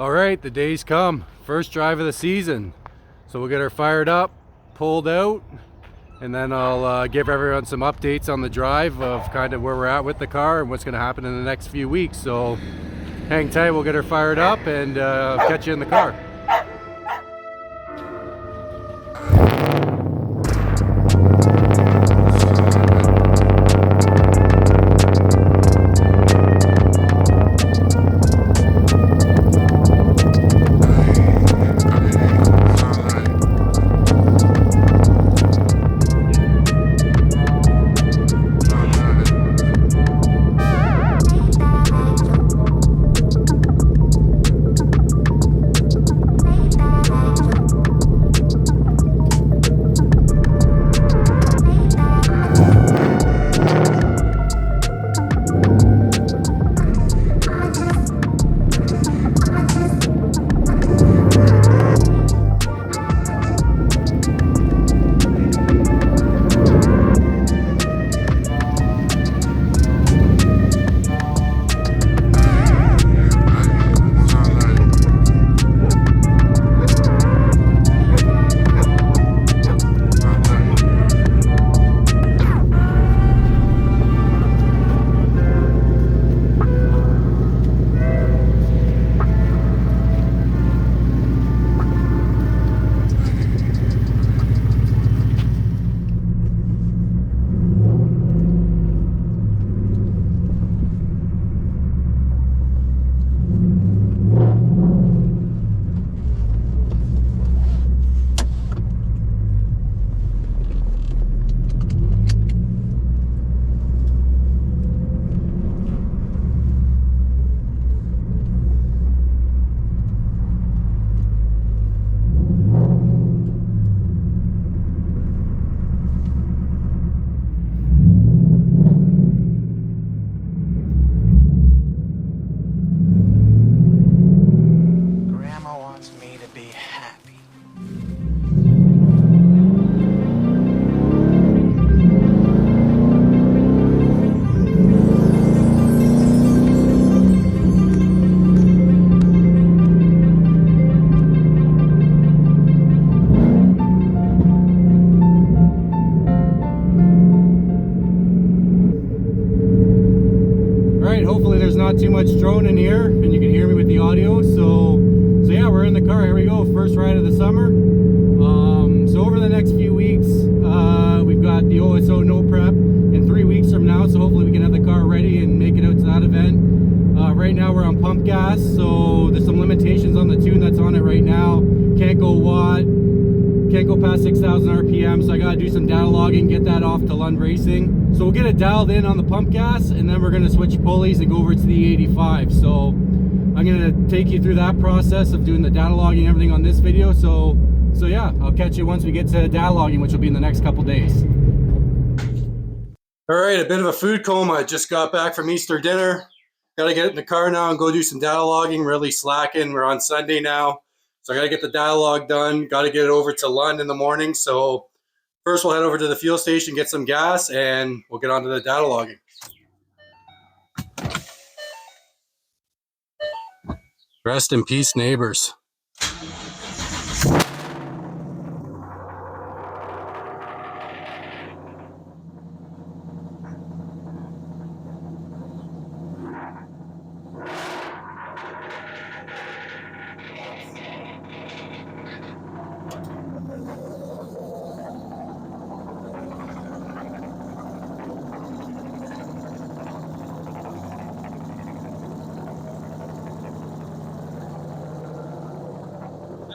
All right, the day's come. First drive of the season. So we'll get her fired up, pulled out, and then I'll give everyone some updates on the drive of kind of where we're at with the car and what's going to happen in the next few weeks. So hang tight, we'll get her fired up and catch you in the car. Not too much drone in here and you can hear me with the audio, so yeah, we're in the car. Here we go, first ride of the summer. So over the next few weeks we've got the OSO no prep in 3 weeks from now, so hopefully we can have the car ready and make it out to that event. Right now we're on pump gas, so there's some limitations on the tune that's on it right now. Can't go WOT, can't go past 6,000 RPM, so I gotta do some data logging, get that off to Lund Racing. So we'll get it dialed in on the pump gas, and then we're gonna switch pulleys and go over to the 85. So I'm gonna take you through that process of doing the data logging and everything on this video. So yeah, I'll catch you once we get to data logging, which will be in the next couple days. All right, a bit of a food coma. I just got back from Easter dinner. Gotta get in the car now and go do some data logging. Really slacking. We're on Sunday now. So I gotta get the data log done. Gotta get it over to Lund in the morning. So first we'll head over to the fuel station, get some gas, and we'll get on to the data logging. Rest in peace, neighbors.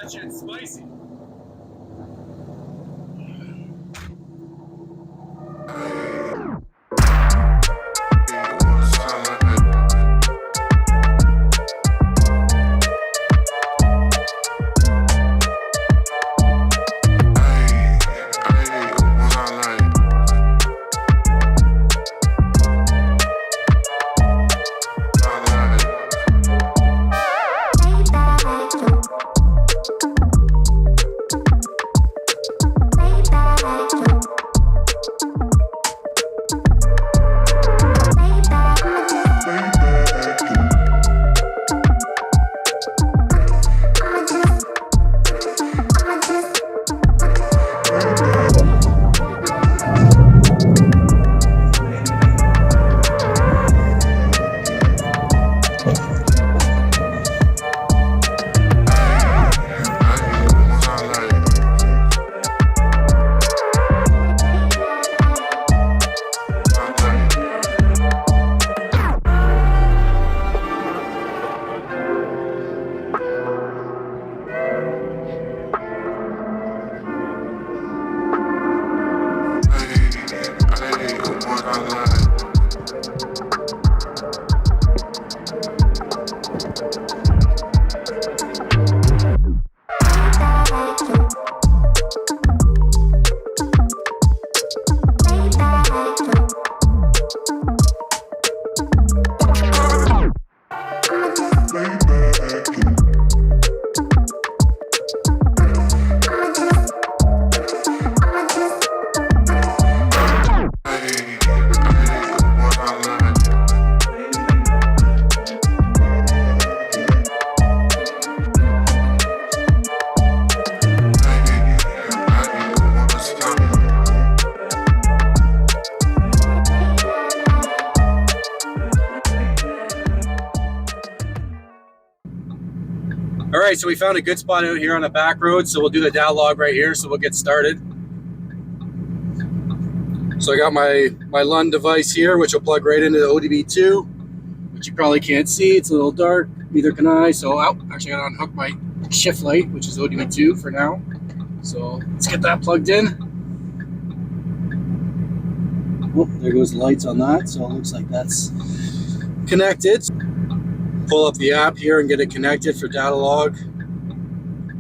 That shit's spicy. All right, so we found a good spot out here on the back road, so we'll do the datalog right here, so we'll get started. So I got my Lund device here, which will plug right into the ODB2, which you probably can't see. It's a little dark, neither can I. So actually I gotta unhook my shift light, which is ODB2 for now. So let's get that plugged in. Oh, there goes the lights on that, so it looks like that's connected. Pull up the app here and get it connected for datalog.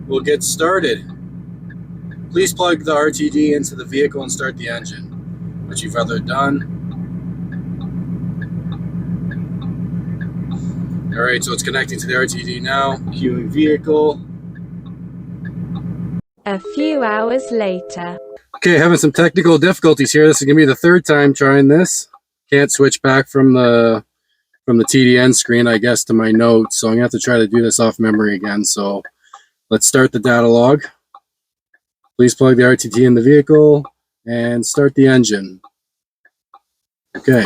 We'll get started. Please plug the RTD into the vehicle and start the engine, which you've either done. All right, so it's connecting to the RTD now. Queuing vehicle. A few hours later. Okay, having some technical difficulties here. This is gonna be the third time trying this. Can't switch back from the TDN screen, I guess, to my notes. So I'm gonna have to try to do this off memory again. So let's start the datalog. Please plug the RTD in the vehicle and start the engine. Okay.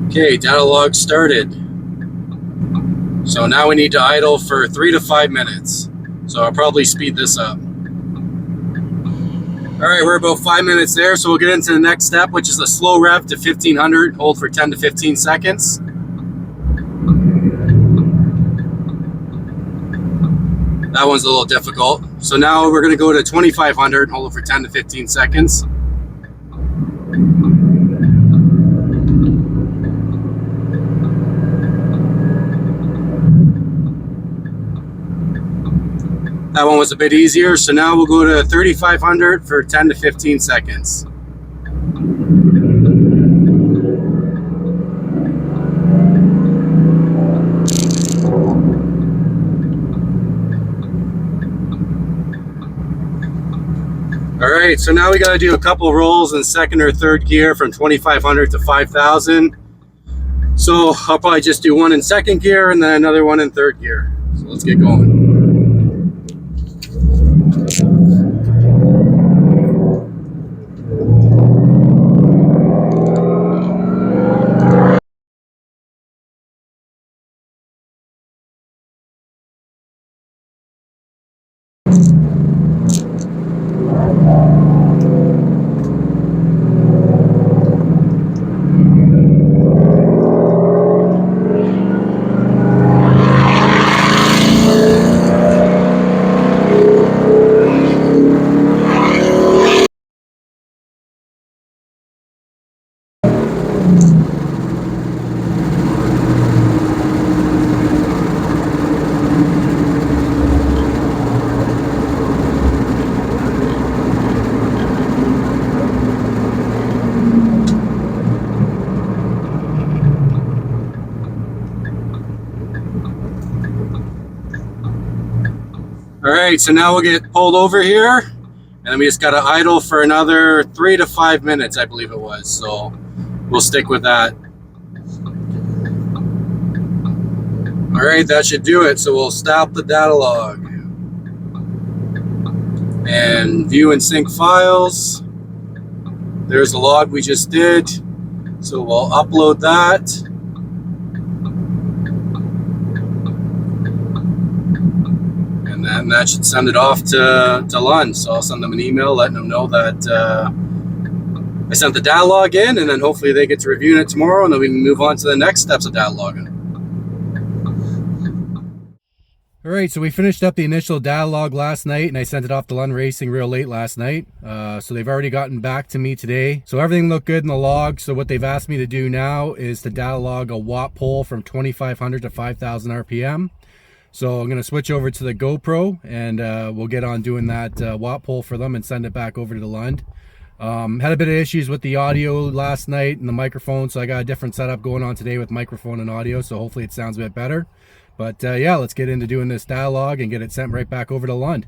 Okay, datalog started. So now we need to idle for 3 to 5 minutes. So I'll probably speed this up. All right, we're about 5 minutes there, so we'll get into the next step, which is a slow rev to 1500, hold for 10 to 15 seconds. That one's a little difficult. So now we're gonna go to 2500, hold it for 10 to 15 seconds. That one was a bit easier, so now we'll go to 3500 for 10 to 15 seconds. All right, so now we got to do a couple rolls in second or third gear from 2500 to 5000. So I'll probably just do one in second gear and then another one in third gear. So let's get going. All right, so now we'll get pulled over here, and then we just got to idle for another 3 to 5 minutes, I believe it was. So we'll stick with that. All right, that should do it. So we'll stop the datalog and view and sync files. There's the log we just did. So we'll upload that. And that should send it off to Lund. So I'll send them an email letting them know that I sent the datalog in, and then hopefully they get to review it tomorrow, and then we can move on to the next steps of datalogging. All right, so we finished up the initial datalog last night, and I sent it off to Lund Racing real late last night. So they've already gotten back to me today. So everything looked good in the log. So what they've asked me to do now is to datalog a WOT pull from 2500 to 5000 RPM. So I'm going to switch over to the GoPro, and we'll get on doing that WOT pull for them and send it back over to the Lund. Had a bit of issues with the audio last night and the microphone, so I got a different setup going on today with microphone and audio, so hopefully it sounds a bit better. But yeah, let's get into doing this datalog and get it sent right back over to Lund.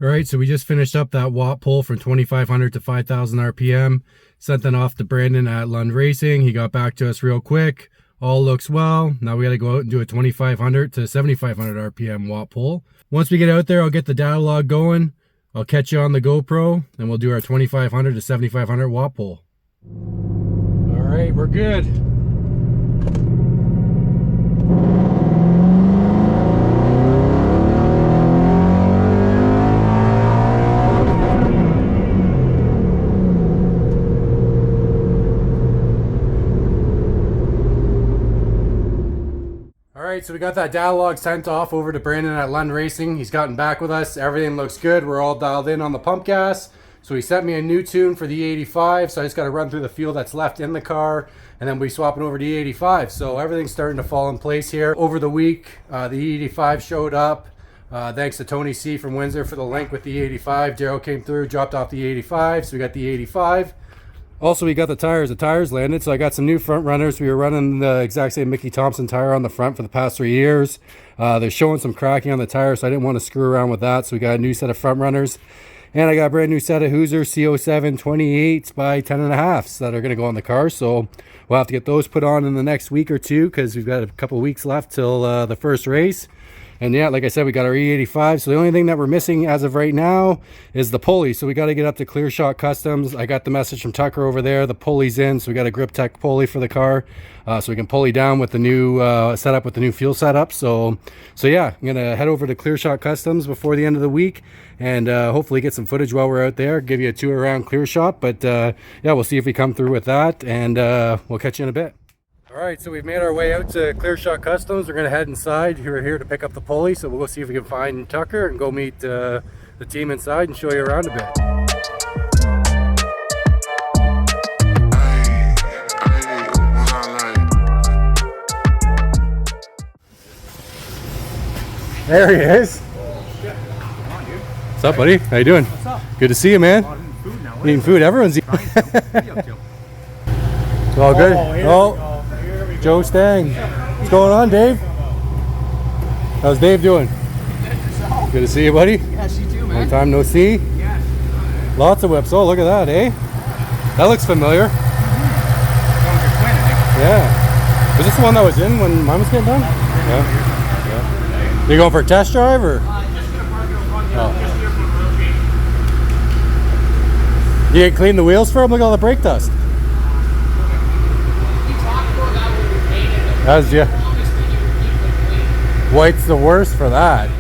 Alright, so we just finished up that WOT pull from 2500 to 5000 RPM. Sent that off to Brandon at Lund Racing. He got back to us real quick. All looks well. Now we got to go out and do a 2500 to 7500 RPM WOT pull. Once we get out there, I'll get the datalog going. I'll catch you on the GoPro, and we'll do our 2500 to 7500 WOT pull. Alright, we're good. Alright, so we got that datalog sent off over to Brandon at Lund Racing. He's gotten back with us. Everything looks good. We're all dialed in on the pump gas. So he sent me a new tune for the E85. So I just got to run through the fuel that's left in the car, and then we swap it over to E85. So everything's starting to fall in place here. Over the week, the E85 showed up. Thanks to Tony C from Windsor for the link with the E85. Daryl came through, dropped off the E85. So we got the E85. Also, we got the tires. The tires landed, so I got some new front runners. We were running the exact same Mickey Thompson tire on the front for the past 3 years. They're showing some cracking on the tire, so I didn't want to screw around with that. So we got a new set of front runners. And I got a brand new set of Hoosier CO7 28s by 10.5s that are going to go on the car. So we'll have to get those put on in the next week or two, because we've got a couple weeks left till the first race. And yeah, like I said, we got our E85. So the only thing that we're missing as of right now is the pulley. So we got to get up to Clearshot Customs. I got the message from Tucker over there. The pulley's in. So we got a Griptec pulley for the car. So we can pulley down with the new setup, with the new fuel setup. So yeah, I'm going to head over to Clearshot Customs before the end of the week, and hopefully get some footage while we're out there. Give you a tour around Clearshot. But yeah, we'll see if we come through with that, and we'll catch you in a bit. Alright, so we've made our way out to Clearshot Customs. We're going to head inside. We're here to pick up the pulley, so we'll go see if we can find Tucker and go meet the team inside and show you around a bit. There he is. What's up, buddy? How you doing? What's up? Good to see you, man. Eating food now. Eating food. Everyone's eating. It's all good. Oh, Joe Stang. What's going on, Dave? How's Dave doing? Good to see you, buddy. Yes, you too, man. Long time no see. Yes. Lots of whips. Oh, look at that, eh? That looks familiar. That was your twin, I think. Yeah. Was this the one that was in when mine was getting done? Yeah. You going for a test drive, or? Oh. You didn't clean the wheels for him? Look at all the brake dust. That's, yeah. White's the worst for that.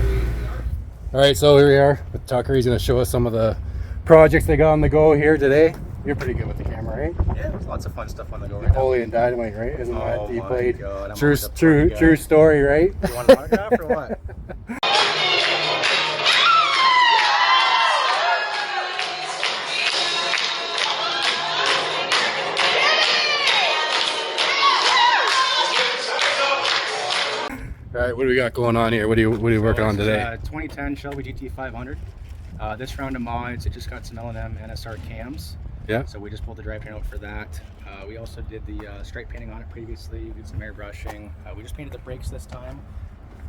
Alright, so here we are with Tucker. He's going to show us some of the projects they got on the go here today. You're pretty good with the camera, right? Yeah, there's lots of fun stuff on the go right now. Holy and Dynamite, right? Isn't that you played? God, True story, right? You want an autograph or what? Alright, what do we got going on here? What are you working on today? 2010 Shelby GT 500. This round of mods, it just got some L&M NSR cams. Yeah. So we just pulled the drivetrain out for that. We also did the stripe painting on it previously. We did some airbrushing. We just painted the brakes this time.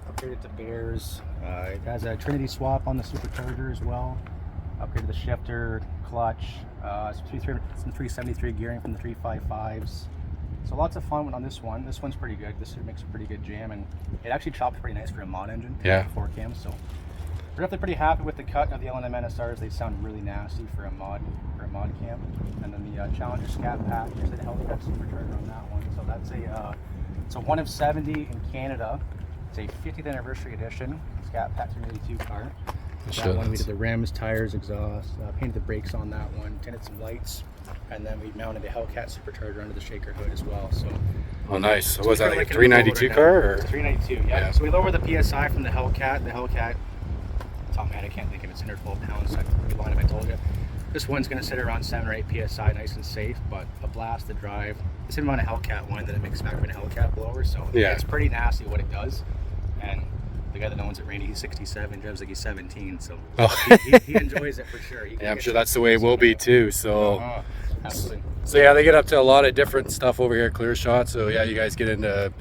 Upgraded to bears. It has a Trinity swap on the supercharger as well. Upgraded the shifter, clutch, some 373 gearing from the 355s. So lots of fun on this one. This one's pretty good. This makes a pretty good jam, and it actually chops pretty nice for a mod engine. Yeah. 4 cams. So We're definitely pretty happy with the cut of the L&M NSRs. They sound really nasty for a mod cam. And then the Challenger Scat Pack, there's a Hellcat supercharger on that one. So that's it's a 1 of 70 in Canada. It's a 50th anniversary edition Scat Pack 382 car. That one we did the rims, tires, exhaust, painted the brakes on that one, tinted some lights, and then we mounted a Hellcat supercharger under the shaker hood as well. So, oh, nice. So was that like a 392 car? Or? It's a 392, yeah. So we lowered the PSI from the Hellcat. The Hellcat, oh man, I can't think of it. It's 112 pounds. So I told you. This one's going to sit around 7 or 8 PSI, nice and safe, but a blast to drive. The same amount of Hellcat one that it makes back with a Hellcat blower, so yeah, it's pretty nasty what it does. And the guy that owns it, Randy, he's 67, drives like he's 17, so he enjoys it for sure. Yeah, I'm sure that's the way it will be too. So, absolutely. So yeah, they get up to a lot of different stuff over here at Clearshot. So yeah, you guys get into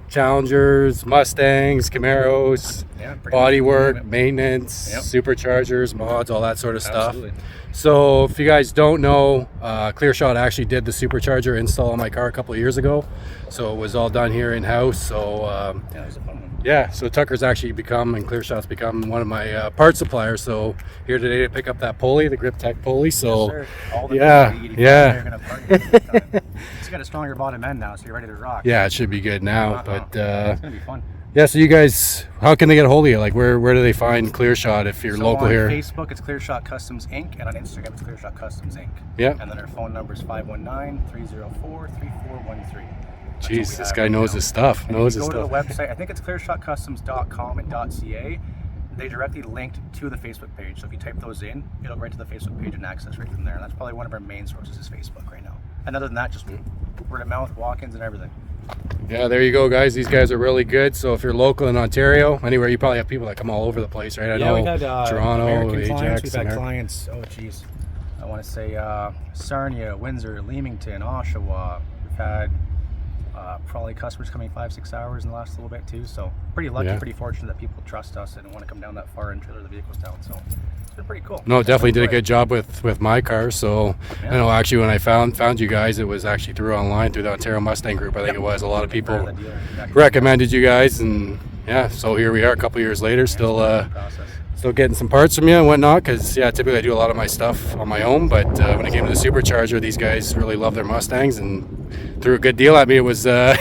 Challengers, Mustangs, Camaros, body work, maintenance, superchargers, mods, all that sort of stuff. Absolutely. So if you guys don't know, Clearshot actually did the supercharger install on my car a couple of years ago. So it was all done here in-house. So yeah, it was a fun one. Yeah, so Tucker's actually become, and Clearshot's become one of my part suppliers. So here today to pick up that pulley, the Griptec pulley. So yes, all the it's got a stronger bottom end now, so you're ready to rock. Yeah, it should be good now. But it's gonna be fun. Yeah, so you guys, how can they get a hold of you? Like, where do they find Clearshot if you're local here? On Facebook, it's Clearshot Customs Inc. And on Instagram, it's Clearshot Customs Inc. Yeah. And then our phone number is 519-304-3413. Jeez, this guy knows his stuff. Go to the website. I think it's clearshotcustoms.com and .ca. They directly linked to the Facebook page. So if you type those in, it'll go right to the Facebook page and access right from there. And that's probably one of our main sources is Facebook right now. And other than that, just word of mouth, walk-ins, and everything. Yeah, there you go, guys. These guys are really good. So if you're local in Ontario, anywhere, you probably have people that come all over the place, right? I know we've had Toronto, American clients. Ajax. We've had clients. Oh, geez, I want to say Sarnia, Windsor, Leamington, Oshawa. We've had probably customers coming 5-6 hours in the last little bit too. So pretty lucky, pretty fortunate that people trust us and want to come down that far and trailer the vehicles down. So it's been pretty cool. No, definitely did a good job with my car. So I know actually when I found you guys, it was actually through online through the Ontario Mustang group. I think it was a lot of people recommended you guys, and yeah, so here we are a couple years later, still getting some parts from you and whatnot, because yeah, typically I do a lot of my stuff on my own, but when it came to the supercharger, these guys really love their Mustangs and threw a good deal at me. It was it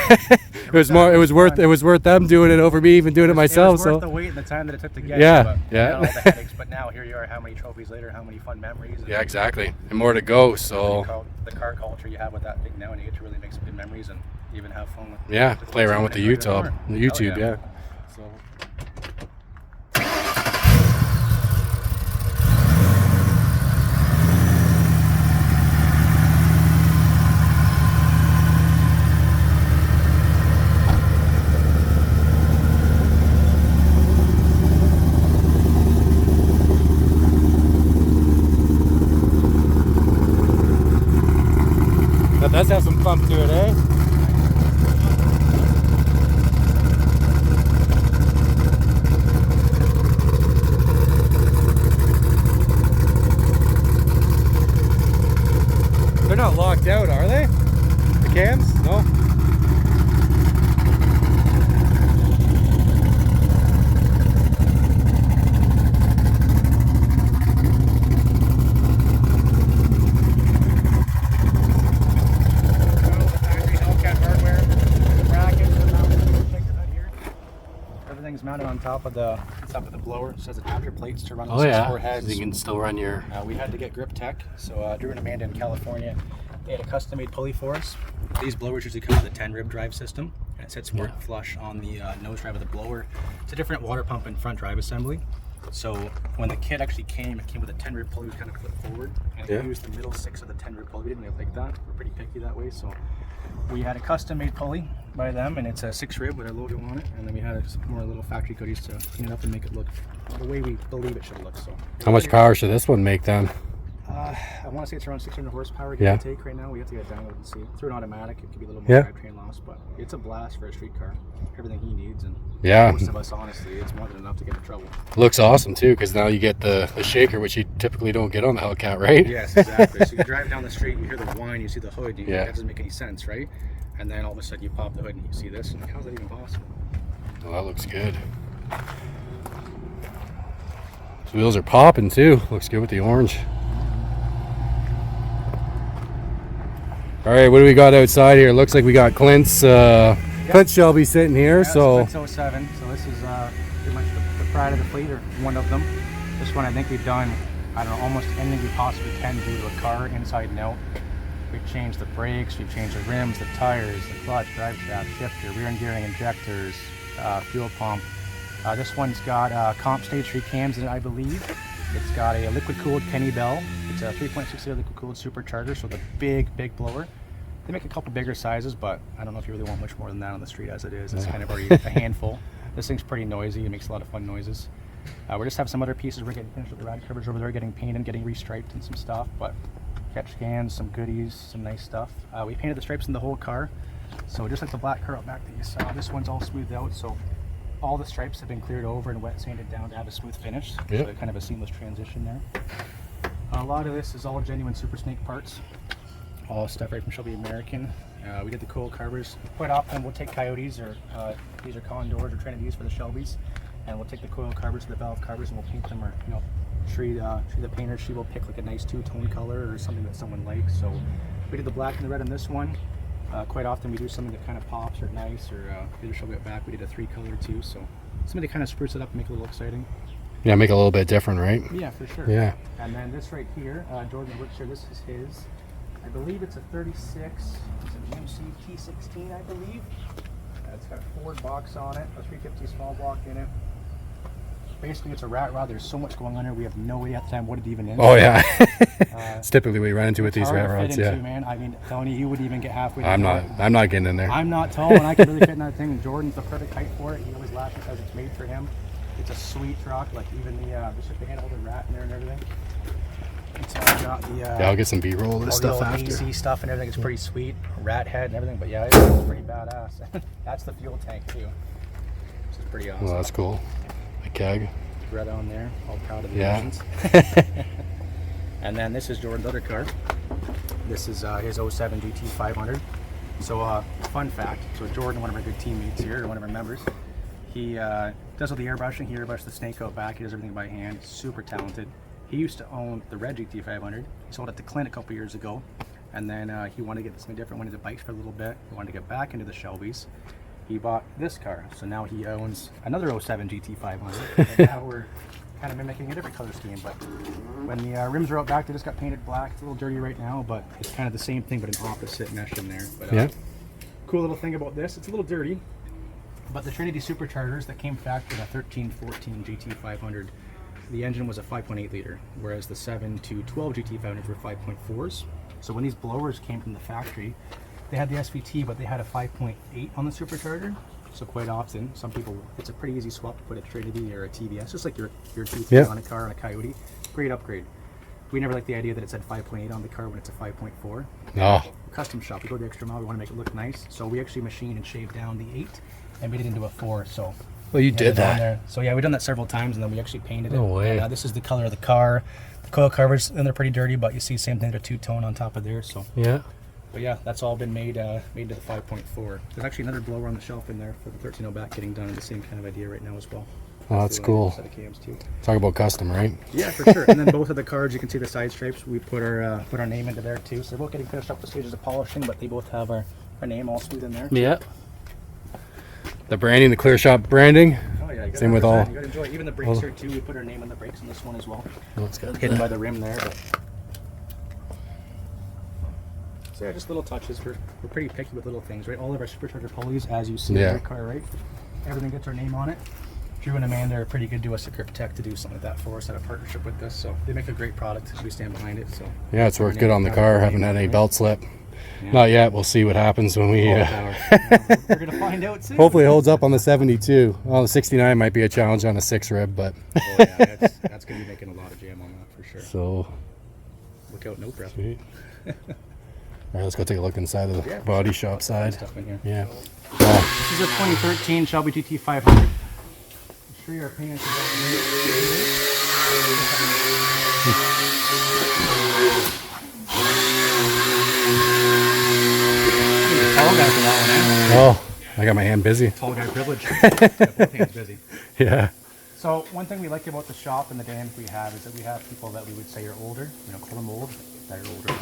was worth them doing it over me even doing it myself. It was worth the wait and the time that it took to get yeah. All the headaches, but now here you are, how many trophies later, how many fun memories. Yeah, exactly, and more to go. So the car culture you have with that thing now, and you get to really make some good memories and even have fun with play around with the YouTube. So that does have some thump to it, eh? They're not locked out, are they? The cams? No? Mounted on top of the blower. It says adapter plates to run on 4 heads. So you can still run your... we had to get Griptec. So during Amanda in California, they had a custom-made pulley for us. These blowers usually come with a 10-rib drive system, and it sits more flush on the nose drive of the blower. It's a different water pump and front drive assembly. So when the kit actually came, it came with a 10-rib pulley, kind of flipped forward, and we used the middle 6 of the 10-rib pulley. We didn't like that. We're pretty picky that way, so we had a custom-made pulley by them, and it's a 6-rib with our logo on it, and then we had some more little factory goodies to clean it up and make it look the way we believe it should look. So how much power should this one make then? I want to say it's around 600 horsepower give or take right now. We have to get it downloaded and see. Through an automatic, it could be a little more drivetrain loss, but it's a blast for a street car. Everything he needs, and most of us, honestly, it's more than enough to get in trouble. Looks awesome too, because now you get the shaker, which you typically don't get on the Hellcat, right? Yes, exactly. So you drive down the street, you hear the whine, you see the hood, and that doesn't make any sense, right? And then all of a sudden you pop the hood and you see this, and like, how's that even possible? Oh, that looks good. Those wheels are popping too. Looks good with the orange. All right, what do we got outside here? Looks like we got Clint's Shelby sitting here. Yeah, so Clint's 07. So this is pretty much the pride of the fleet, or one of them. This one I think we've done, I don't know, almost anything we possibly can do to a car, inside and out. We've changed the brakes, we've changed the rims, the tires, the clutch, drive shaft, shifter, rear end gearing injectors, fuel pump. This one's got comp stage 3 cams in it, I believe. It's got a liquid cooled Kenny Bell. It's a 3.6 liter liquid cooled supercharger, so the big blower. They make a couple bigger sizes, but I don't know if you really want much more than that on the street as it is. It's kind of already a handful. This thing's pretty noisy. It makes a lot of fun noises. We just have some other pieces. We're getting finished with the rad covers over there, getting painted, getting restriped and some stuff, but catch cans, some goodies, some nice stuff. We painted the stripes in the whole car. So just like the black car out back that you saw, this one's all smoothed out. So all the stripes have been cleared over and wet sanded down to have a smooth finish. Yep. So kind of a seamless transition there. A lot of this is all genuine Super Snake parts. All stuff right from Shelby American. We did the coil carburetors. Quite often we'll take Coyotes, or these are Condors we're trying to use for the Shelbys, and we'll take the coil carburetors, the valve carburetors, and we'll paint them, or Shurie, the painter, she will pick like a nice two-tone color or something that someone likes. So we did the black and the red on this one. Quite often we do something that kind of pops or nice, or either Shelby it back. We did a 3-color too, so something to kind of spruce it up and make it a little exciting. yeah, make it a little bit different, right? Yeah, for sure. Yeah. And then this right here, Jordan works here. This is his. I believe it's a 36. It's a GMC T16, I believe. It's got a Ford box on it, a 350 small block in it. Basically, it's a rat rod. There's so much going on here. We have no idea at the time what it even is. Oh yeah. It's typically what you run into with these rat rods. Yeah. Man. I mean, Tony, you wouldn't even get halfway. I'm not getting in there. I'm not tall, and I can really fit in that thing. And Jordan's the perfect height for it. He always laughs because it's made for him. It's a sweet truck. Like even just the handle the rat in there and everything. It's got the Yeah, I'll get some B-roll of this stuff after. AC stuff and everything. It's pretty sweet. Rat head and everything. But yeah, it's pretty badass. That's the fuel tank too. This is pretty awesome. Well, that's cool. The keg. Red on there. All proud of the Yeah. engines. And then this is Jordan's other car. This is his 07 GT 500. So fun fact. So Jordan, one of our good teammates here, or one of our members, he does all the airbrushing. He airbrushed the snake out back. He does everything by hand. Super talented. He used to own the Red GT 500. He sold it to Clint a couple years ago, and then he wanted to get something different. Went into bikes for a little bit. He wanted to get back into the Shelbys. He bought this car, so now he owns another 07 GT 500. And now we're kind of mimicking a different color scheme. But when the rims are out back, they just got painted black. It's a little dirty right now, but it's kind of the same thing, but an opposite mesh in there. But Yeah. cool little thing about this, it's a little dirty, but the Trinity superchargers that came factored in a 13-14 GT 500. The engine was a 5.8 liter, whereas the 7 to 12 GT 500s were 5.4s. So when these blowers came from the factory, they had the SVT, but they had a 5.8 on the supercharger. So quite often, some people, it's a pretty easy swap to put a Trinity or a TVS, just like your T3 Yeah. on a car, on a Coyote. Great upgrade. We never liked the idea that it said 5.8 on the car when it's a 5.4. Oh. Custom shop, we go the extra mile, we want to make it look nice. So we actually machined and shaved down the 8 and made it into a 4. So Well, you yeah, did it's on that. there. So yeah, we've done that several times, and then we actually painted it. No way. And, this is the color of the car. The coil covers, and they're pretty dirty, but you see same thing, they're two-tone on top of there. So, Yeah. but yeah, that's all been made to the 5.4. There's actually another blower on the shelf in there for the 13.0 back getting done, in the same kind of idea right now as well. Oh, that's the cool. set of cams too. Talk about custom, right? Yeah, for sure. And then both of the cards, you can see the side stripes. We put our name into there too. So they're both getting finished up the stages of polishing, but they both have our name all smooth in there. Yeah. The branding, the Clearshot branding. Oh yeah, you Same with all. You gotta enjoy it. Even the brakes here too. We put our name on the brakes on this one as well. Oh, it's got Hidden by the rim there. But. So yeah, just little touches. We're pretty picky with little things, right? All of our supercharger pulleys, as you see in Yeah. your car, right? Everything gets our name on it. Drew and Amanda are pretty good to us at Griptec to do something like that for us, had a partnership with us. So they make a great product. We stand behind it. So Yeah, it's worked good on the car. Haven't had any belt slip. Yeah. Not yet. We'll see what happens when we. All power. Yeah, we're gonna find out soon. Hopefully, it holds up on the 72. Well, the 69 might be a challenge on a 6 rib, but. Oh yeah, that's gonna be making a lot of jam on that for sure. So. Look out, no prep. Sweet. All right, let's go take a look inside of the Yeah, body shop side. Stuff in here. Yeah. Oh, This is a 2013 Shelby GT 500. I'm sure your opinions are tall guy for that one, eh? I got my hand busy. Tall guy privilege. Yeah, both hands busy. Yeah. So one thing we like about the shop and the dynamic we have is that we have people that we would say are older, call them old, they're older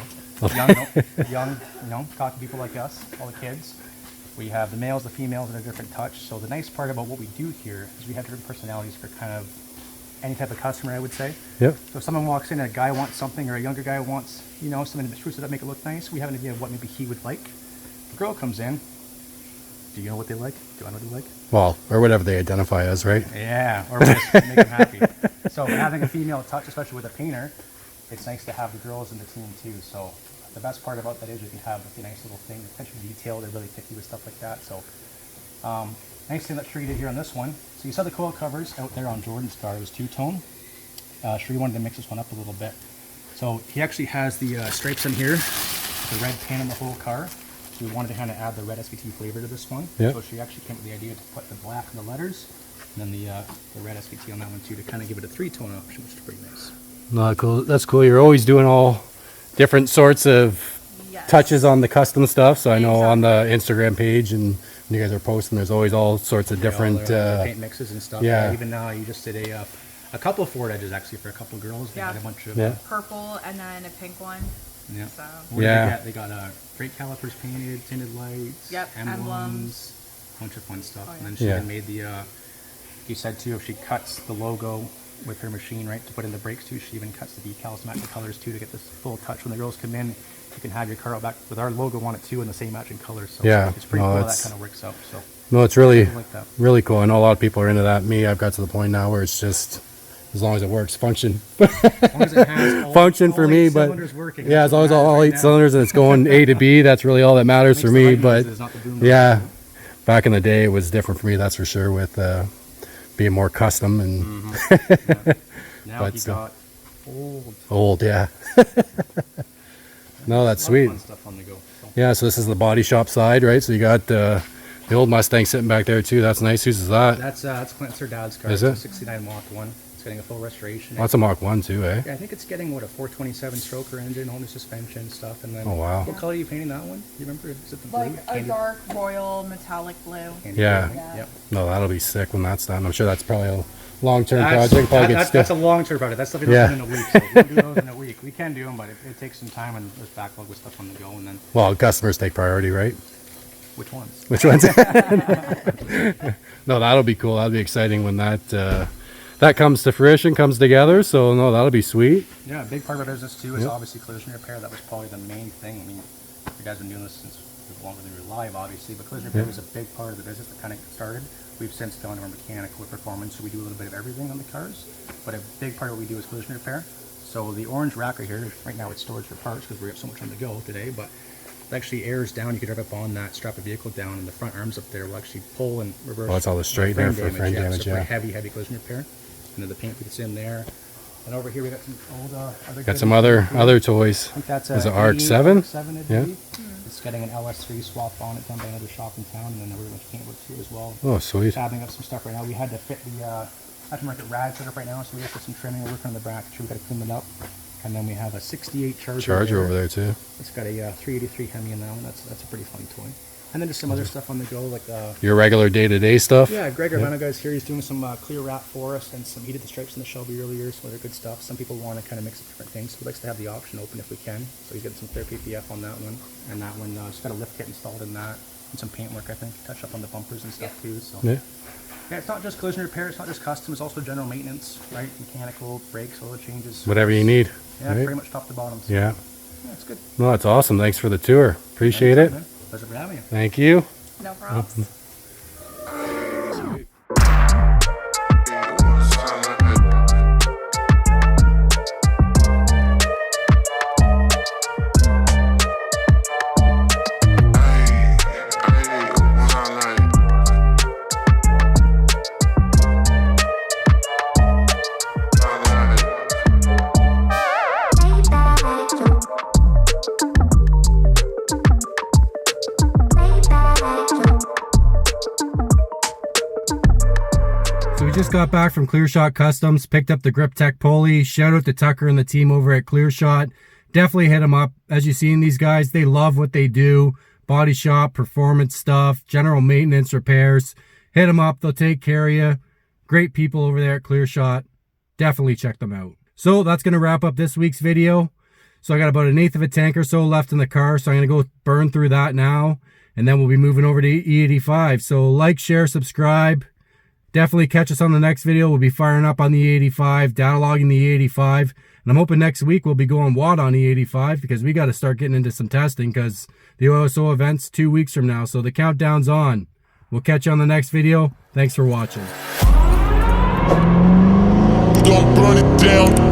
now. young, talk to people like us, all the kids. We have the males, the females, and a different touch. So the nice part about what we do here is we have different personalities for kind of any type of customer, I would say. Yep. So if someone walks in and a guy wants something, or a younger guy wants, something to spruce it up, make it look nice, we have an idea of what maybe he would like. The girl comes in. Do you know what they like? Do I know what they like? Well, or whatever they identify as, right? Yeah, or just make them happy. So having a female touch, especially with a painter, it's nice to have the girls in the team too. So the best part about that is you can have a nice little thing, attention to detail. They're really picky with stuff like that. So nice thing that Shurie did here on this one. So you saw the coil covers out there on Jordan's car. It was two-tone. Shurie wanted to mix this one up a little bit. So he actually has the stripes in here, the red paint on the whole car. So we wanted to kind of add the red SVT flavor to this one. Yep. So Shurie actually came up with the idea to put the black on the letters, and then the red SVT on that one too, to kind of give it a three-tone option, which is pretty nice. No, cool. That's cool. You're always doing all different sorts of touches on the custom stuff. So I know on the Instagram page and when you guys are posting, there's always all sorts of different paint mixes and stuff. Yeah. Even now, you just did a couple of forward edges actually for a couple of girls. They had a bunch of purple and then a pink one. Yeah. So. They got brake calipers painted, tinted lights, emblems, bunch of fun stuff. And then she even made the. He said too, if she cuts the logo with her machine, right, to put in the brakes too, she even cuts the decals to match the colors too, to get this full touch. When the girls come in, you can have your car out back with our logo on it too in the same matching colors. So it's pretty cool how that kind of works out. So no, it's really like really cool. I know a lot of people are into that. Me, I've got to the point now where it's just as long as it works, function. As long as it has function for me, but working, yeah, as long as all 8 cylinders and it's going A to B, that's really all that matters for me. But yeah, back in the day, it was different for me. That's for sure. With being more custom and now but he got old, yeah. No, that's sweet. Fun stuff on the go, so. Yeah, so this is the body shop side, right? So you got the old Mustang sitting back there too. That's nice. Whose is that? That's Clint's, her dad's car. Is it? It's a 69 Mach 1. It's getting a full restoration. That's a Mach 1 too, eh? Yeah, I think it's getting, what, a 427 stroker engine, whole new suspension stuff. And then, oh, wow. What color are you painting that one? Do you remember? Is it the blue? Like a dark royal metallic blue. Yeah. Yep. No, that'll be sick when that's done. I'm sure that's probably a long-term project. That's a long-term project. That's stuff you don't do in a week. So we don't do those in a week. We can do them, but it takes some time, and there's backlog with stuff on the go. And then, well, customers take priority, right? Which ones? Which ones? No, that'll be cool. That'll be exciting when that comes to fruition, comes together. So no, that'll be sweet. Yeah, a big part of our business too is obviously collision repair. That was probably the main thing. I mean, you guys have been doing this since longer than we were live, obviously, but collision repair was a big part of the business that kind of started. We've since gone to our mechanical performance, so we do a little bit of everything on the cars. But a big part of what we do is collision repair. So the orange rack right here, right now it's storage for parts because we have so much on the go today, but it actually airs down. You can drive up on that, strap a vehicle down, and the front arms up there will actually pull and reverse. Oh, it's all the straight there for frame damage, so for heavy collision repair. And then the paint that's in there. And over here we got some old other. Got some other toys. I think that's is it RX-7? Yeah. It's getting an LS3 swap on it done by another shop in town, and then we're going to paint work too as well. Oh, sweet. Fabbing up some stuff right now. We had to fit the aftermarket rad setup right now, so we have to put some trimming. We're working on the bracket. We got to clean it up. And then we have a 68 Charger over there too. It's got a 383 Hemi in that one. That's a pretty funny toy. And then just some other stuff on the go, like your regular day-to-day stuff. Yeah, Greg, our Lando guy's here. He's doing some clear wrap for us, and he did the stripes in the Shelby earlier, so they're good stuff. Some people want to kind of mix up different things, so we like to have the option open if we can. So he's getting some clear PPF on that one, and that one just got a lift kit installed in that, and some paint work, I think, touch up on the bumpers and stuff too. So yeah, it's not just collision repair, it's not just custom, it's also general maintenance, right? Mechanical, brakes, oil changes, whatever you need. Yeah, right? Pretty much top to bottom. So. Yeah, it's good. No, that's awesome. Thanks for the tour. Appreciate it. Man. Pleasure for having you. Thank you. No problem. Just got back from Clearshot Customs, picked up the Griptec pulley. Shout out to Tucker and the team over at Clearshot. Definitely hit them up. As you've seen, these guys, they love what they do. Body shop, performance stuff, general maintenance, repairs. Hit them up. They'll take care of you. Great people over there at Clearshot. Definitely check them out. So that's going to wrap up this week's video. So I got about 1/8 of a tank or so left in the car. So I'm going to go burn through that now. And then we'll be moving over to E85. So like, share, subscribe. Definitely catch us on the next video. We'll be firing up on the E85, datalogging the E85. And I'm hoping next week we'll be going WOT on E85 because we got to start getting into some testing because the OSO event's 2 weeks from now. So the countdown's on. We'll catch you on the next video. Thanks for watching. Don't burn it down.